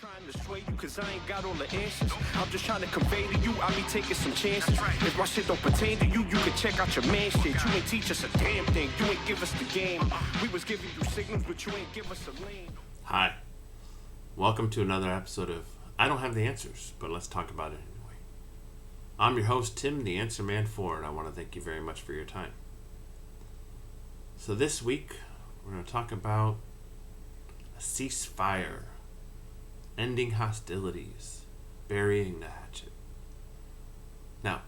trying to sway you cause I ain't got all the answers. I'm just trying to convey to you, I be taking some chances. If my shit don't pertain to you, you can check out your man shit. You ain't teach us a damn thing, you ain't give us the game. We was giving you signals, but you ain't give us a lane. Hi. Welcome to another episode of I Don't Have the Answers, but let's talk about it anyway. I'm your host, Tim, the Answer Man 4, and I want to thank you very much for your time. So this week, we're going to talk about a ceasefire, ending hostilities, burying the hatchet. Now,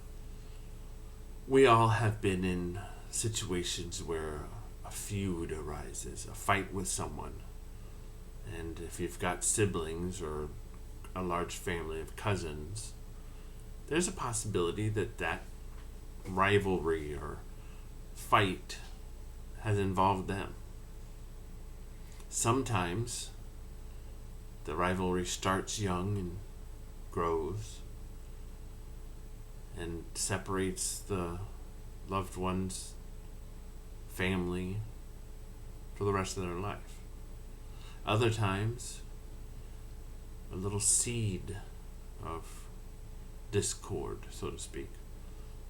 we all have been in situations where a feud arises, a fight with someone. And if you've got siblings or a large family of cousins, there's a possibility that that rivalry or fight has involved them. Sometimes the rivalry starts young and grows and separates the loved one's family for the rest of their life. Other times, a little seed of discord, so to speak,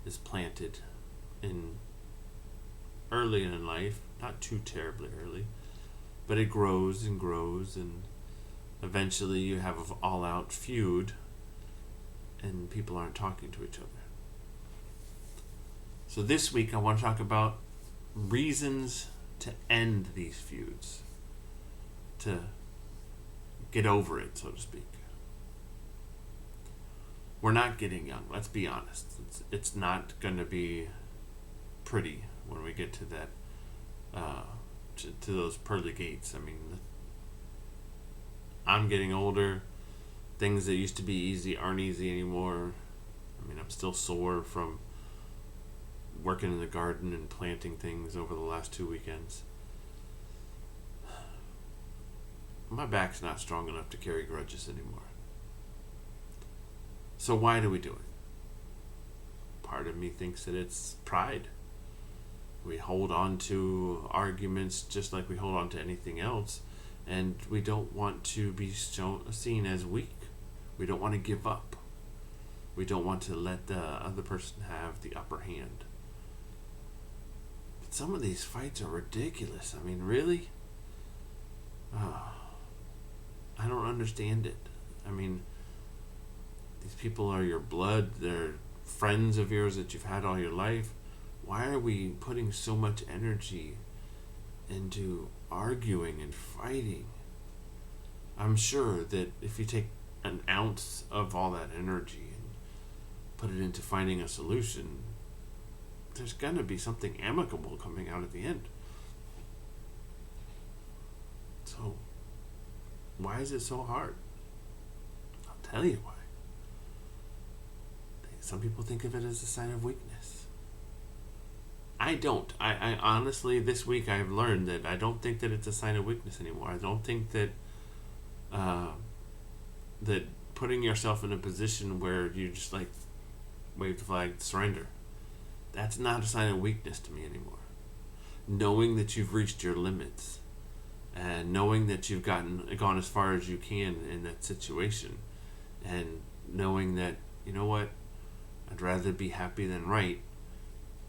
is planted in early in life, not too terribly early, but it grows and grows, and eventually you have an all-out feud, and people aren't talking to each other. So this week I want to talk about reasons to end these feuds, to get over it, so to speak. We're not getting young, let's be honest. It's not going to be pretty when we get to that, to those pearly gates. I mean, I'm getting older. Things that used to be easy aren't easy anymore. I mean, I'm still sore from working in the garden and planting things over the last 2 weekends. My back's not strong enough to carry grudges anymore. So why do we do it? Part of me thinks that it's pride. We hold on to arguments just like we hold on to anything else, and we don't want to be seen as weak. We don't want to give up. We don't want to let the other person have the upper hand. But some of these fights are ridiculous. I mean, really? I don't understand it. I mean, these people are your blood. They're friends of yours that you've had all your life. Why are we putting so much energy into arguing and fighting? I'm sure that if you take an ounce of all that energy and put it into finding a solution, there's going to be something amicable coming out at the end. So, why is it so hard? I'll tell you why. Some people think of it as a sign of weakness. I don't. I honestly, this week I've learned that I don't think that it's a sign of weakness anymore. I don't think that that putting yourself in a position where you just like wave the flag, surrender, that's not a sign of weakness to me anymore. Knowing that you've reached your limits, and knowing that you've gone as far as you can in that situation, and knowing that, you know what, I'd rather be happy than right.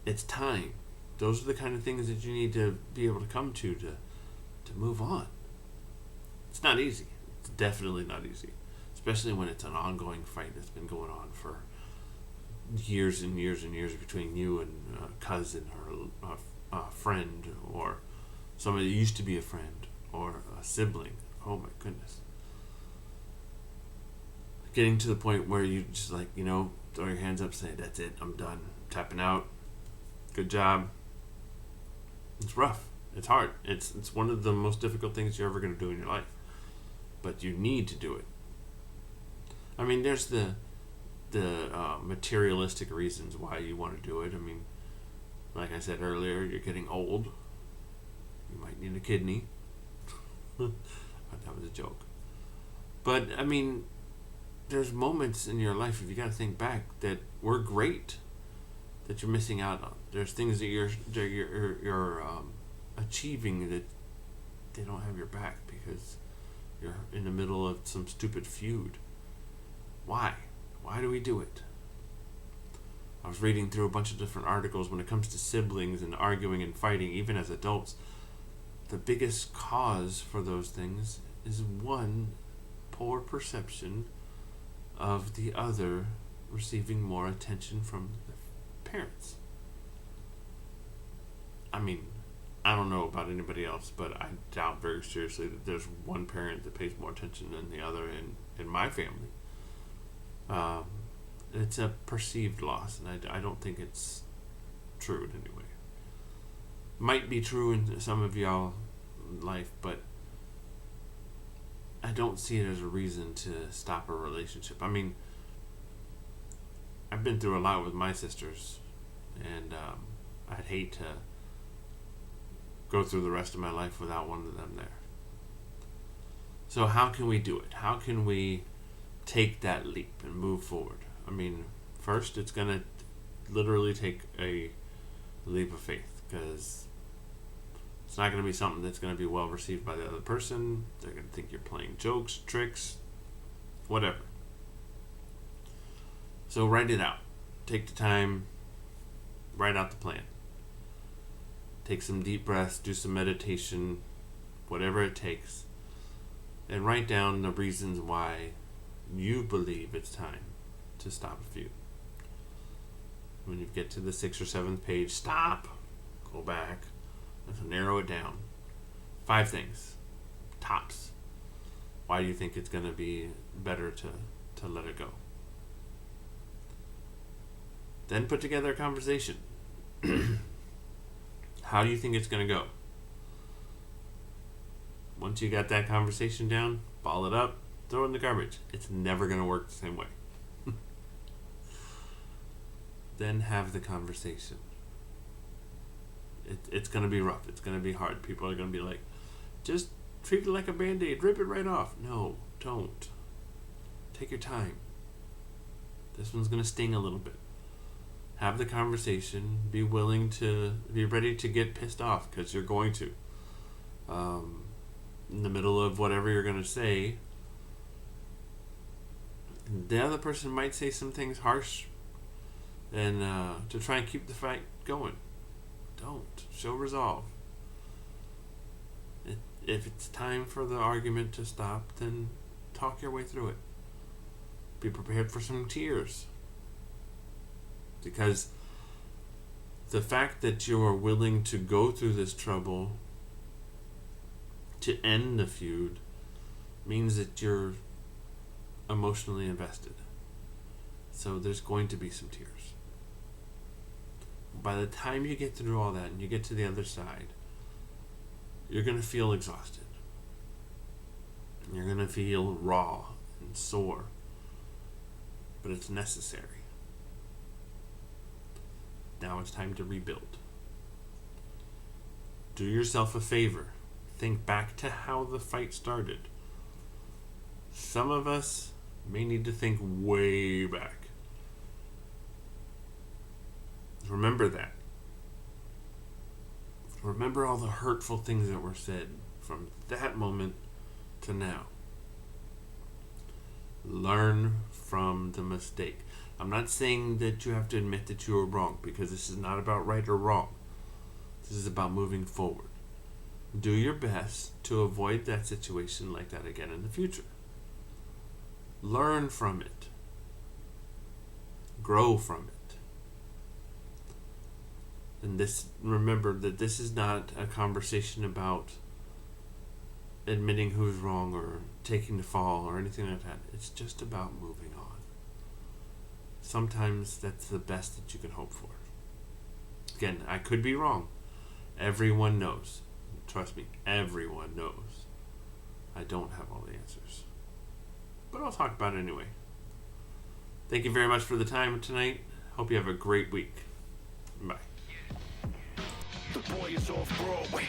It's time. Those are the kind of things that you need to be able to come to move on. It's not easy. It's definitely not easy, especially when it's an ongoing fight that's been going on for years and years and years between you and a cousin or a friend or somebody that used to be a friend or a sibling. Oh my goodness. Getting to the point where you just like, throw your hands up, say, that's it, I'm done, tapping out, good job. It's rough. It's hard. It's one of the most difficult things you're ever going to do in your life. But you need to do it. I mean, there's the materialistic reasons why you want to do it. I mean, like I said earlier, you're getting old. You might need a kidney. That was a joke. But, I mean, there's moments in your life, if you got to think back, that were great that you're missing out on. There's things that you're achieving that they don't have your back because You're in the middle of some stupid feud. Why? Why do we do it? I was reading through a bunch of different articles when it comes to siblings and arguing and fighting, even as adults. The biggest cause for those things is one, poor perception of the other receiving more attention from the parents. I mean, I don't know about anybody else, but I doubt very seriously that there's one parent that pays more attention than the other in my family. It's a perceived loss, and I don't think it's true in any way. Might be true in some of y'all life, but I don't see it as a reason to stop a relationship. I mean, I've been through a lot with my sisters, and I'd hate to go through the rest of my life without one of them there. So how can we do it? How can we take that leap and move forward? I mean, first, it's going to literally take a leap of faith, because it's not going to be something that's going to be well received by the other person. They're going to think you're playing jokes, tricks, whatever. So write it out. Take the time, write out the plan. Take some deep breaths, do some meditation, whatever it takes, and write down the reasons why you believe it's time to stop a feud. When you get to the 6th or 7th page, stop, go back, let's narrow it down. 5 things, tops. Why do you think it's going to be better to let it go? Then put together a conversation. How do you think it's going to go? Once you got that conversation down, ball it up, throw it in the garbage. It's never going to work the same way. Then have the conversation. It's going to be rough. It's going to be hard. People are going to be like, just treat it like a Band-Aid. Rip it right off. No, don't. Take your time. This one's going to sting a little bit. Have the conversation. Be willing to be ready to get pissed off, because you're going to. In the middle of whatever you're going to say, the other person might say some things harsh, and to try and keep the fight going. Don't. Show resolve. If it's time for the argument to stop, then talk your way through it. Be prepared for some tears. Because the fact that you are willing to go through this trouble to end the feud means that you're emotionally invested. So there's going to be some tears. By the time you get through all that and you get to the other side, you're going to feel exhausted. You're going to feel raw and sore. But it's necessary. Now it's time to rebuild. Do yourself a favor. Think back to how the fight started. Some of us may need to think way back. Remember that. Remember all the hurtful things that were said from that moment to now. Learn from the mistake. I'm not saying that you have to admit that you were wrong, because this is not about right or wrong. This is about moving forward. Do your best to avoid that situation like that again in the future. Learn from it. Grow from it. And remember that this is not a conversation about admitting who's wrong or taking the fall or anything like that. It's just about moving on. Sometimes that's the best that you can hope for. Again, I could be wrong. Everyone knows. Trust me, everyone knows. I don't have all the answers. But I'll talk about it anyway. Thank you very much for the time tonight. Hope you have a great week. Bye. The boy is off Broadway.